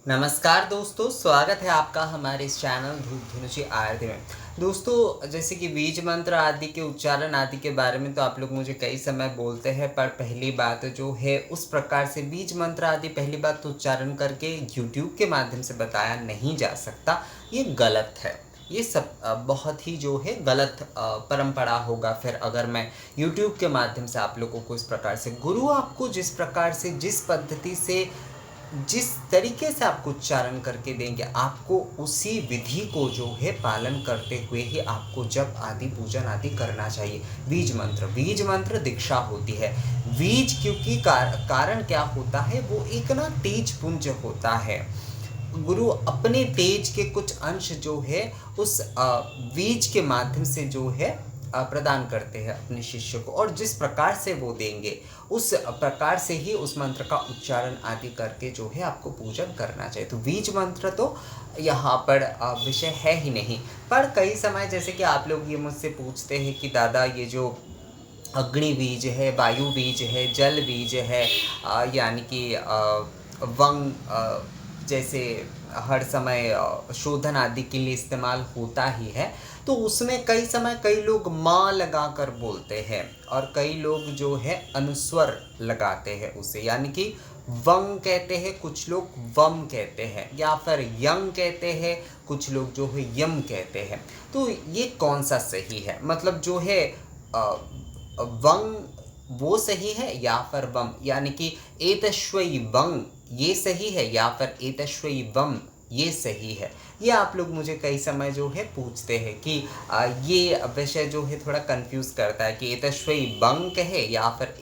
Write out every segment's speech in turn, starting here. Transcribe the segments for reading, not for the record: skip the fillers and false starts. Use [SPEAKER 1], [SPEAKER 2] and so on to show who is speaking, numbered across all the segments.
[SPEAKER 1] नमस्कार दोस्तों, स्वागत है आपका हमारे इस चैनल धूप धनुषी आरती में। दोस्तों, जैसे कि बीज मंत्र आदि के उच्चारण आदि के बारे में तो आप लोग मुझे कई समय बोलते हैं, पर पहली बात जो है उस प्रकार से बीज मंत्र आदि पहली बात तो उच्चारण करके यूट्यूब के माध्यम से बताया नहीं जा सकता। ये गलत है। ये सब बहुत ही जो है गलत परंपरा होगा। फिर अगर मैं यूट्यूब के माध्यम से आप लोगों को इस प्रकार से गुरु आपको जिस प्रकार से जिस पद्धति से जिस तरीके से आपको उच्चारण करके देंगे, आपको उसी विधि को जो है पालन करते हुए ही आपको जप आदि पूजन आदि करना चाहिए। बीज मंत्र दीक्षा होती है। बीज क्योंकि कारण क्या होता है, वो एक ना तेज पुंज होता है। गुरु अपने तेज के कुछ अंश जो है उस बीज के माध्यम से जो है प्रदान करते हैं अपने शिष्य को, और जिस प्रकार से वो देंगे उस प्रकार से ही उस मंत्र का उच्चारण आदि करके जो है आपको पूजन करना चाहिए। तो बीज मंत्र तो यहाँ पर विषय है ही नहीं। पर कई समय जैसे कि आप लोग ये मुझसे पूछते हैं कि दादा ये जो अग्नि बीज है, वायु बीज है, जल बीज है, यानी कि वंग जैसे हर समय शोधन आदि के लिए इस्तेमाल होता ही है, तो उसमें कई समय कई लोग माँ लगा कर बोलते हैं और कई लोग जो है अनुस्वर लगाते हैं उसे, यानी कि वंग कहते हैं, कुछ लोग वम कहते हैं, या फिर यंग कहते हैं, कुछ लोग जो है यम कहते हैं। तो ये कौन सा सही है? मतलब जो है वंग वो सही है या फिर वम, यानी कि एतश्वई वंग ये सही है या फिर एतश्वई वम ये सही है? ये आप लोग मुझे कई समय जो है पूछते हैं कि ये विषय जो है थोड़ा कंफ्यूज करता है कि एतश्वई बंग कहे या फिर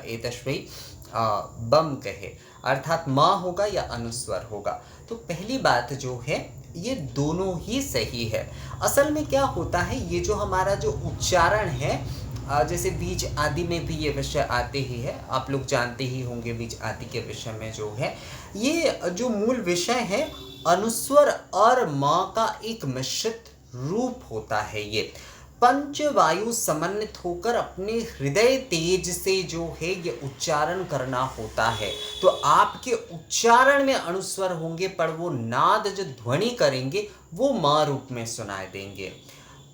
[SPEAKER 1] एतश्वई बम कहे, अर्थात माँ होगा या अनुस्वर होगा। तो पहली बात जो है ये दोनों ही सही है। असल में क्या होता है, ये जो हमारा जो उच्चारण है, जैसे बीज आदि में भी ये विषय आते ही है, आप लोग जानते ही होंगे बीज आदि के विषय में जो है ये जो मूल विषय है अनुस्वर और माँ का एक मिश्रित रूप होता है। ये पंचवायु समन्वित होकर अपने हृदय तेज से जो है ये उच्चारण करना होता है। तो आपके उच्चारण में अनुस्वर होंगे, पर वो नाद जो ध्वनि करेंगे वो माँ रूप में सुनाई देंगे।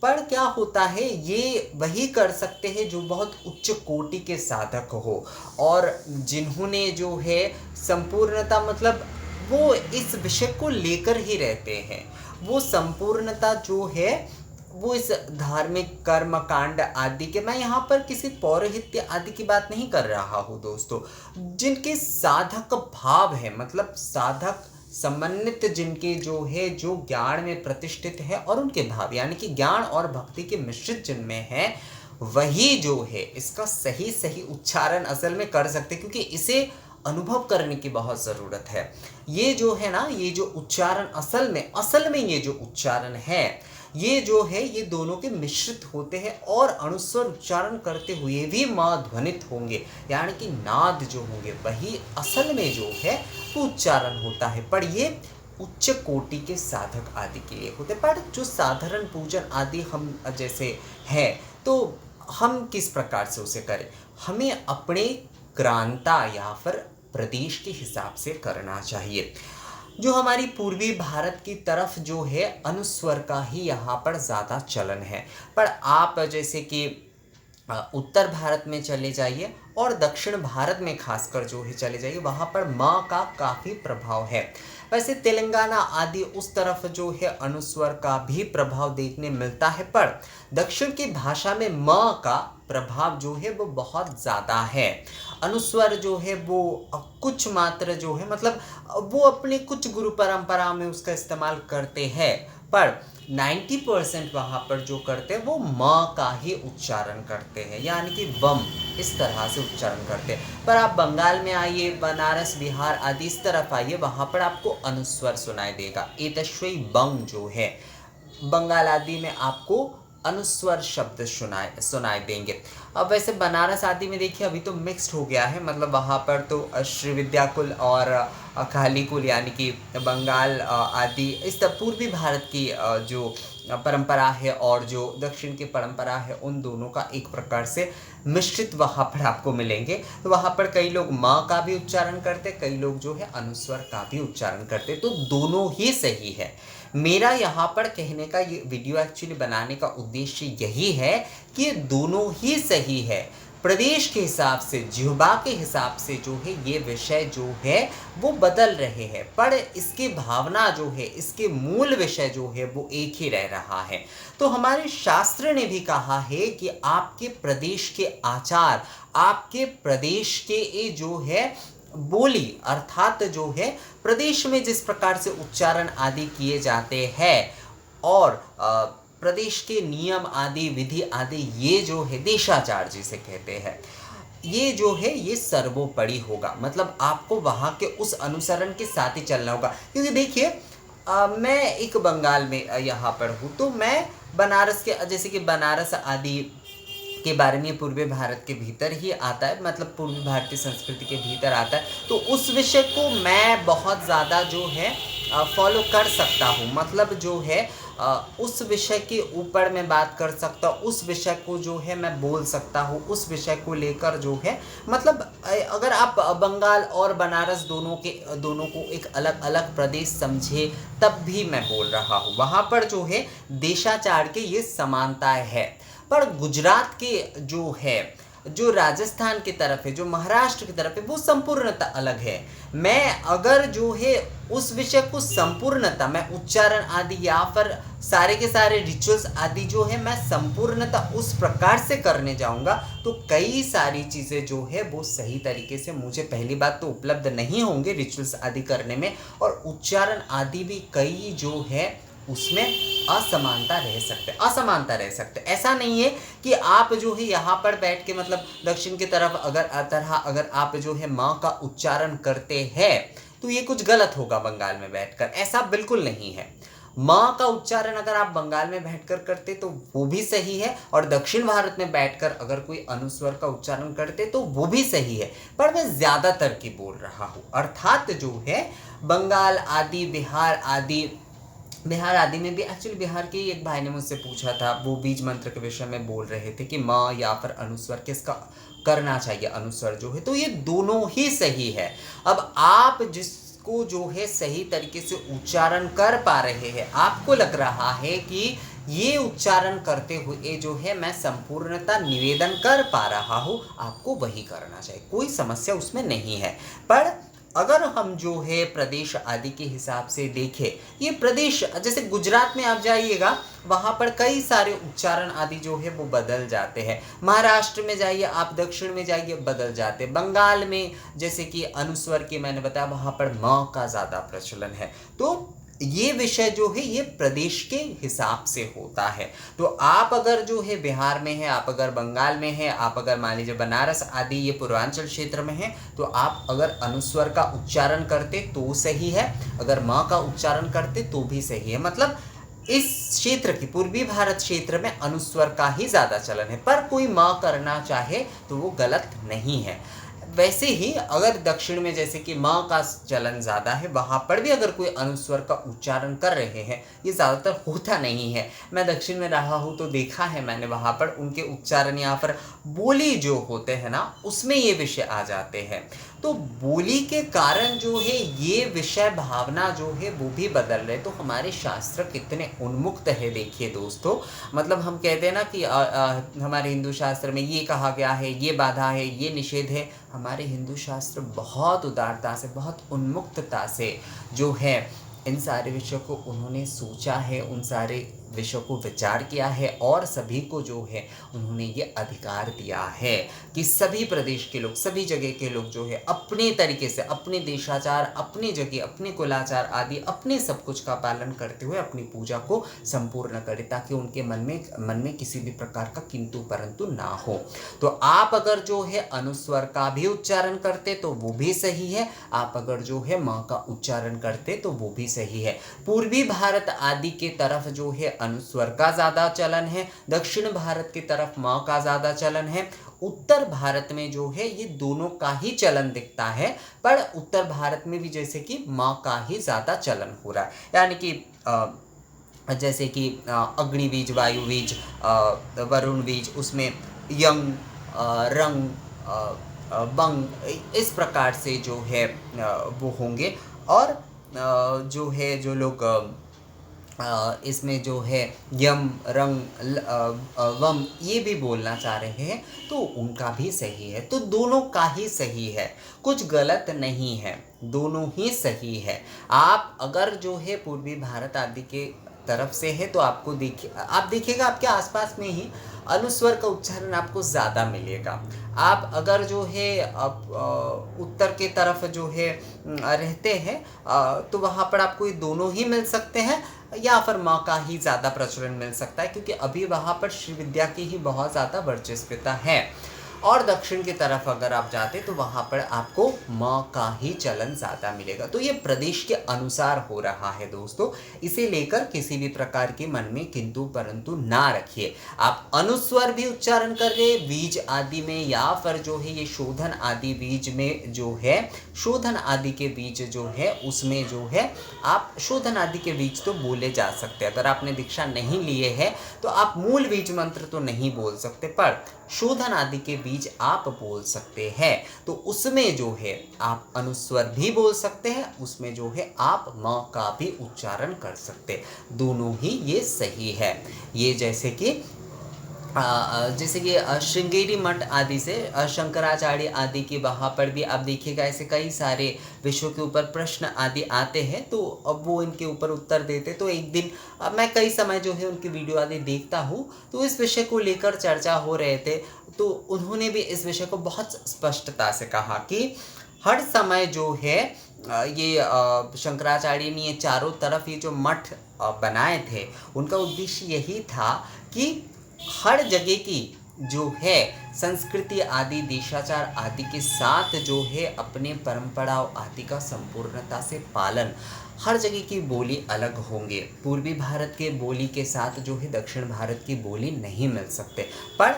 [SPEAKER 1] पर क्या होता है, ये वही कर सकते हैं जो बहुत उच्च कोटि के साधक हो और जिन्होंने जो है संपूर्णता, मतलब वो इस विषय को लेकर ही रहते हैं। वो संपूर्णता जो है वो इस धार्मिक कर्म कांड आदि के, मैं यहाँ पर किसी पौरोहित्य आदि की बात नहीं कर रहा हूँ दोस्तों, जिनके साधक भाव है, मतलब साधक समन्वित जिनके जो है जो ज्ञान में प्रतिष्ठित है और उनके भाव, यानी कि ज्ञान और भक्ति के मिश्रित जिनमें है, वही जो है इसका सही सही उच्चारण असल में कर सकते, क्योंकि इसे अनुभव करने की बहुत ज़रूरत है। ये जो है ना, ये जो उच्चारण असल में ये जो उच्चारण है ये जो है ये दोनों के मिश्रित होते हैं और अनुस्वर उच्चारण करते हुए भी माँ ध्वनित होंगे, यानी कि नाद जो होंगे वही असल में जो है वो उच्चारण होता है। पर ये उच्च कोटि के साधक आदि के लिए होते हैं। पर जो साधारण पूजन आदि हम जैसे है, तो हम किस प्रकार से उसे करें? हमें अपने क्रांता या फिर प्रदेश के हिसाब से करना चाहिए। जो हमारी पूर्वी भारत की तरफ जो है अनुस्वर का ही यहाँ पर ज़्यादा चलन है, पर आप जैसे कि उत्तर भारत में चले जाइए और दक्षिण भारत में खासकर जो है चले जाइए, वहाँ पर माँ का काफ़ी प्रभाव है। वैसे तेलंगाना आदि उस तरफ जो है अनुस्वर का भी प्रभाव देखने मिलता है, पर दक्षिण की भाषा में माँ का प्रभाव जो है वो बहुत ज़्यादा है। अनुस्वर जो है वो कुछ मात्र जो है, मतलब वो अपने कुछ गुरु परंपरा में उसका इस्तेमाल करते हैं, पर 90% वहाँ पर जो करते हैं वो माँ का ही उच्चारण करते हैं, यानी कि वम इस तरह से उच्चारण करते हैं। पर आप बंगाल में आइए, बनारस बिहार आदि इस तरफ आइए, वहाँ पर आपको अनुस्वर सुनाई देगा। एतश्वई बंग जो है बंगाल आदि में आपको अनुस्वर शब्द सुनाई देंगे। अब वैसे बनारस आदि में देखिए अभी तो मिक्स्ड हो गया है, मतलब वहाँ पर तो श्री विद्याकुल और कालीकुल यानी कि बंगाल आदि इस पूर्वी भारत की जो परंपरा है और जो दक्षिण की परंपरा है, उन दोनों का एक प्रकार से मिश्रित वहाँ पर आपको मिलेंगे। तो वहाँ पर कई लोग माँ का भी उच्चारण करते, कई लोग जो है अनुस्वर का भी उच्चारण करते, तो दोनों ही सही है। मेरा यहाँ पर कहने का, ये वीडियो एक्चुअली बनाने का उद्देश्य यही है कि दोनों ही सही है। प्रदेश के हिसाब से, जिह्वा के हिसाब से जो है ये विषय जो है वो बदल रहे हैं, पर इसकी भावना जो है, इसके मूल विषय जो है वो एक ही रह रहा है। तो हमारे शास्त्र ने भी कहा है कि आपके प्रदेश के आचार, आपके प्रदेश के ये जो है बोली, अर्थात जो है प्रदेश में जिस प्रकार से उच्चारण आदि किए जाते हैं और प्रदेश के नियम आदि, विधि आदि, ये जो है देशाचार जिसे कहते हैं, ये जो है ये सर्वोपरि होगा। मतलब आपको वहाँ के उस अनुसरण के साथ ही चलना होगा। क्योंकि देखिए मैं एक बंगाल में यहाँ पर हूँ, तो मैं बनारस के, जैसे कि बनारस आदि के बारे में पूर्वी भारत के भीतर ही आता है, मतलब पूर्वी भारतीय संस्कृति के भीतर आता है, तो उस विषय को मैं बहुत ज़्यादा जो है फॉलो कर सकता हूँ। मतलब जो है उस विषय के ऊपर मैं बात कर सकता हूँ, उस विषय को जो है मैं बोल सकता हूँ, उस विषय को लेकर जो है, मतलब अगर आप बंगाल और बनारस दोनों को एक अलग अलग प्रदेश समझे तब भी मैं बोल रहा हूँ। वहाँ पर जो है देशाचार के ये समानताएं है। पर गुजरात के जो है, जो राजस्थान की तरफ है, जो महाराष्ट्र की तरफ है, वो संपूर्णता अलग है। मैं अगर जो है उस विषय को संपूर्णता, मैं उच्चारण आदि या फिर सारे के सारे रिचुअल्स आदि जो है मैं संपूर्णता उस प्रकार से करने जाऊंगा, तो कई सारी चीज़ें जो है वो सही तरीके से मुझे पहली बात तो उपलब्ध नहीं होंगे रिचुअल्स आदि करने में, और उच्चारण आदि भी कई जो है उसमें असमानता रह सकते। ऐसा नहीं है कि आप जो है यहाँ पर बैठ के, मतलब दक्षिण की तरफ अगर आप जो है माँ का उच्चारण करते हैं तो ये कुछ गलत होगा बंगाल में बैठकर, ऐसा बिल्कुल नहीं है। माँ का उच्चारण अगर आप बंगाल में बैठकर करते तो वो भी सही है, और दक्षिण भारत में बैठकर अगर कोई अनुस्वर का उच्चारण करते तो वो भी सही है। पर मैं ज्यादातर की बोल रहा हूँ, अर्थात जो है बंगाल आदि, बिहार आदि में भी, एक्चुअली बिहार के एक भाई ने मुझसे पूछा था, वो बीज मंत्र के विषय में बोल रहे थे कि माँ या फिर अनुस्वर किसका करना चाहिए, अनुस्वर जो है, तो ये दोनों ही सही है। अब आप जिसको जो है सही तरीके से उच्चारण कर पा रहे हैं, आपको लग रहा है कि ये उच्चारण करते हुए जो है मैं संपूर्णता निवेदन कर पा रहा हूँ, आपको वही करना चाहिए, कोई समस्या उसमें नहीं है। पर अगर हम जो है प्रदेश आदि के हिसाब से देखें, ये प्रदेश, जैसे गुजरात में आप जाइएगा, वहाँ पर कई सारे उच्चारण आदि जो है वो बदल जाते हैं। महाराष्ट्र में जाइए आप, दक्षिण में जाइए, बदल जाते हैं। बंगाल में जैसे कि अनुस्वर की मैंने बताया, वहाँ पर म का ज़्यादा प्रचलन है। तो ये विषय जो है ये प्रदेश के हिसाब से होता है। तो आप अगर जो है बिहार में है, आप अगर बंगाल में है, आप अगर मान लीजिए बनारस आदि ये पूर्वांचल क्षेत्र में है, तो आप अगर अनुस्वर का उच्चारण करते तो सही है, अगर माँ का उच्चारण करते तो भी सही है। मतलब इस क्षेत्र की, पूर्वी भारत क्षेत्र में अनुस्वर का ही ज़्यादा चलन है, पर कोई माँ करना चाहे तो वो गलत नहीं है। वैसे ही अगर दक्षिण में जैसे कि माँ का चलन ज़्यादा है, वहाँ पर भी अगर कोई अनुस्वर का उच्चारण कर रहे हैं, ये ज़्यादातर होता नहीं है। मैं दक्षिण में रहा हूँ तो देखा है मैंने, वहाँ पर उनके उच्चारण या फिर बोली जो होते हैं ना, उसमें ये विषय आ जाते हैं। तो बोली के कारण जो है ये विषय भावना जो है वो भी बदल रहे। तो हमारे शास्त्र कितने उन्मुक्त है देखिए दोस्तों। मतलब हम कहते हैं ना कि हमारे हिंदू शास्त्र में ये कहा गया है, ये बाधा है, ये निषेध है। हमारे हिंदू शास्त्र बहुत उदारता से, बहुत उन्मुक्तता से जो है इन सारे विषयों को उन्होंने सोचा है, उन सारे विषयों को विचार किया है, और सभी को जो है उन्होंने ये अधिकार दिया है कि सभी प्रदेश के लोग, सभी जगह के लोग जो है अपने तरीके से, अपने देशाचार, अपनी जगह, अपने कुलाचार आदि, अपने सब कुछ का पालन करते हुए अपनी पूजा को संपूर्ण करें, ताकि उनके मन में किसी भी प्रकार का किंतु परंतु ना हो। तो आप अगर जो है अनुस्वर का भी उच्चारण करते तो वो भी सही है, आप अगर जो है माँ का उच्चारण करते तो वो भी सही है। पूर्वी भारत आदि के तरफ जो है अनुस्वर का ज़्यादा चलन है, दक्षिण भारत की तरफ माँ का ज़्यादा चलन है। उत्तर भारत में जो है ये दोनों का ही चलन दिखता है, पर उत्तर भारत में भी जैसे कि म का ही ज़्यादा चलन हो रहा है। यानी कि जैसे कि अग्नि बीज, वायु बीज, वरुण बीज, उसमें यंग, रंग, बंग, इस प्रकार से जो है वो होंगे। और जो है जो लोग इसमें जो है यम, रंग, वम ये भी बोलना चाह रहे हैं तो उनका भी सही है। तो दोनों का ही सही है, कुछ गलत नहीं है, दोनों ही सही है। आप अगर जो है पूर्वी भारत आदि के तरफ से है तो आपको आप देखिएगा आपके आसपास में ही अनुस्वर का उच्चारण आपको ज़्यादा मिलेगा। आप अगर जो है उत्तर के तरफ जो है रहते हैं तो वहाँ पर आपको ये दोनों ही मिल सकते हैं, या फिर माँ का ही ज़्यादा प्रचलन मिल सकता है, क्योंकि अभी वहाँ पर श्री विद्या की ही बहुत ज़्यादा वर्चस्वता है। और दक्षिण की तरफ अगर आप जाते तो वहाँ पर आपको म का ही चलन ज़्यादा मिलेगा। तो ये प्रदेश के अनुसार हो रहा है दोस्तों, इसे लेकर किसी भी प्रकार के मन में किंतु परंतु ना रखिए। आप अनुस्वर भी उच्चारण कर रहे बीज आदि में, या फिर जो है ये शोधन आदि बीज में जो है, शोधन आदि के बीज जो है उसमें जो है आप शोधन आदि के बीज तो बोले जा सकते हैं। अगर आपने दीक्षा नहीं लिए है तो आप मूल बीज मंत्र तो नहीं बोल सकते, पर शोधन आदि के बीज आप बोल सकते हैं। तो उसमें जो है आप अनुस्वर भी बोल सकते हैं, उसमें जो है आप म का भी उच्चारण कर सकते हैं। दोनों ही ये सही है। ये जैसे कि श्रृंगेरी मठ आदि से शंकराचार्य आदि के वहाँ पर भी आप देखिएगा ऐसे कई सारे विषयों के ऊपर प्रश्न आदि आते हैं, तो अब वो इनके ऊपर उत्तर देते। तो एक दिन मैं कई समय जो है उनकी वीडियो आदि देखता हूँ, तो इस विषय को लेकर चर्चा हो रहे थे, तो उन्होंने भी इस विषय को बहुत स्पष्टता से कहा कि हर समय जो है ये शंकराचार्य ने ये चारों तरफ ये जो मठ बनाए थे, उनका उद्देश्य यही था कि हर जगह की जो है संस्कृति आदि, देशाचार आदि के साथ जो है अपने परंपराओं आदि का संपूर्णता से पालन। हर जगह की बोली अलग होंगे, पूर्वी भारत के बोली के साथ जो है दक्षिण भारत की बोली नहीं मिल सकते, पर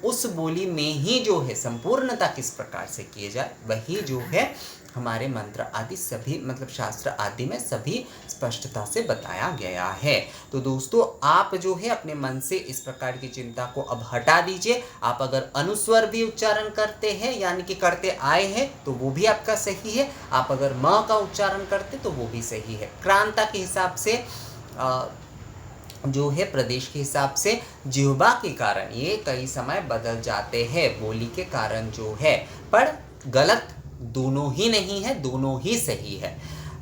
[SPEAKER 1] उस बोली में ही जो है संपूर्णता किस प्रकार से किए जाए वही जो है हमारे मंत्र आदि सभी मतलब शास्त्र आदि में सभी स्पष्टता से बताया गया है। तो दोस्तों आप जो है अपने मन से इस प्रकार की चिंता को अब हटा दीजिए। आप अगर अनुस्वर भी उच्चारण करते हैं यानी कि करते आए हैं तो वो भी आपका सही है, आप अगर म का उच्चारण करते तो वो भी सही है। क्रांता के हिसाब से जो है प्रदेश के हिसाब से जिह्वा के कारण ये कई समय बदल जाते हैं, बोली के कारण जो है, पर गलत दोनों ही नहीं है, दोनों ही सही है।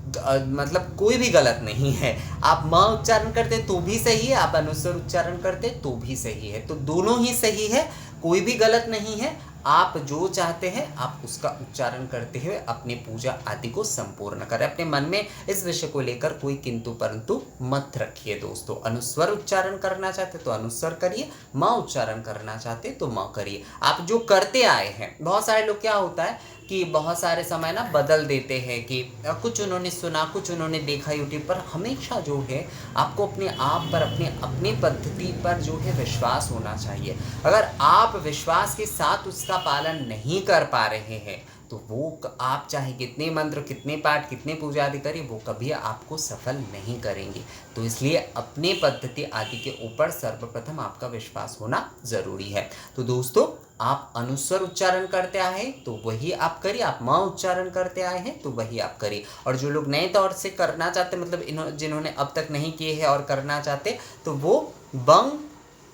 [SPEAKER 1] मतलब कोई भी गलत नहीं है। आप म उच्चारण करते तो भी सही है, आप अनुस्वर उच्चारण करते तो भी सही है। तो दोनों ही सही है, कोई भी गलत नहीं है। आप जो चाहते हैं आप उसका उच्चारण करते हुए अपनी पूजा आदि को संपूर्ण करें। अपने मन में इस विषय को लेकर कोई किंतु परंतु मत रखिए दोस्तों। अनुस्वर उच्चारण करना चाहते तो अनुस्वर करिए, म उच्चारण करना चाहते तो म करिए। आप जो करते आए हैं, बहुत सारे लोग क्या होता है कि बहुत सारे समय ना बदल देते हैं कि कुछ उन्होंने सुना, कुछ उन्होंने देखा यूट्यूब पर। हमेशा जो है आपको अपने आप पर, अपनी पद्धति पर जो है विश्वास होना चाहिए। अगर आप विश्वास के साथ उसका पालन नहीं कर पा रहे हैं तो वो आप चाहे कितने मंत्र, कितने पाठ, कितने पूजा आदि करिए, वो कभी आपको सफल नहीं करेंगे। तो इसलिए अपने पद्धति आदि के ऊपर सर्वप्रथम आपका विश्वास होना ज़रूरी है। तो दोस्तों आप अनुस्वर उच्चारण करते आए हैं तो वही आप करिए, आप म उच्चारण करते आए हैं तो वही आप करिए। और जो लोग नए तौर से करना चाहते, मतलब जिन्होंने अब तक नहीं किए हैं और करना चाहते, तो वो बंग,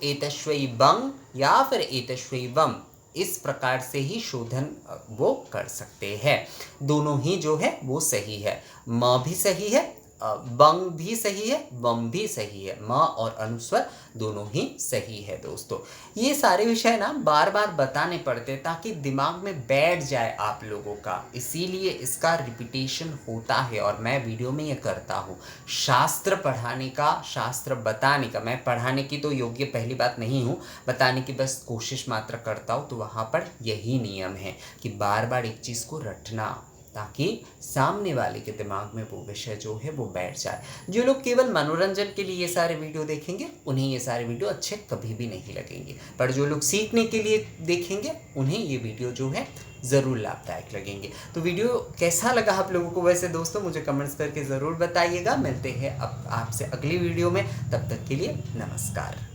[SPEAKER 1] एतश्वई बंग या फिर एतश्वई वम इस प्रकार से ही शोधन वो कर सकते हैं। दोनों ही जो है वो सही है, म भी सही है, बंग भी सही है, वम भी सही है, म और अनुस्वर दोनों ही सही है। दोस्तों ये सारे विषय ना बार बार बताने पड़ते ताकि दिमाग में बैठ जाए आप लोगों का, इसीलिए इसका रिपीटेशन होता है और मैं वीडियो में ये करता हूँ। शास्त्र पढ़ाने का, शास्त्र बताने का, मैं पढ़ाने की तो योग्य पहली बात नहीं हूँ, बताने की बस कोशिश मात्र करता हूँ। तो वहाँ पर यही नियम है कि बार बार एक चीज़ को रटना, ताकि सामने वाले के दिमाग में वो विषय जो है वो बैठ जाए। जो लोग केवल मनोरंजन के लिए ये सारे वीडियो देखेंगे उन्हें ये सारे वीडियो अच्छे कभी भी नहीं लगेंगे, पर जो लोग सीखने के लिए देखेंगे उन्हें ये वीडियो जो है ज़रूर लाभदायक लगेंगे। तो वीडियो कैसा लगा आप लोगों को वैसे दोस्तों मुझे कमेंट्स करके ज़रूर बताइएगा। मिलते हैं अब आपसे अगली वीडियो में, तब तक के लिए नमस्कार।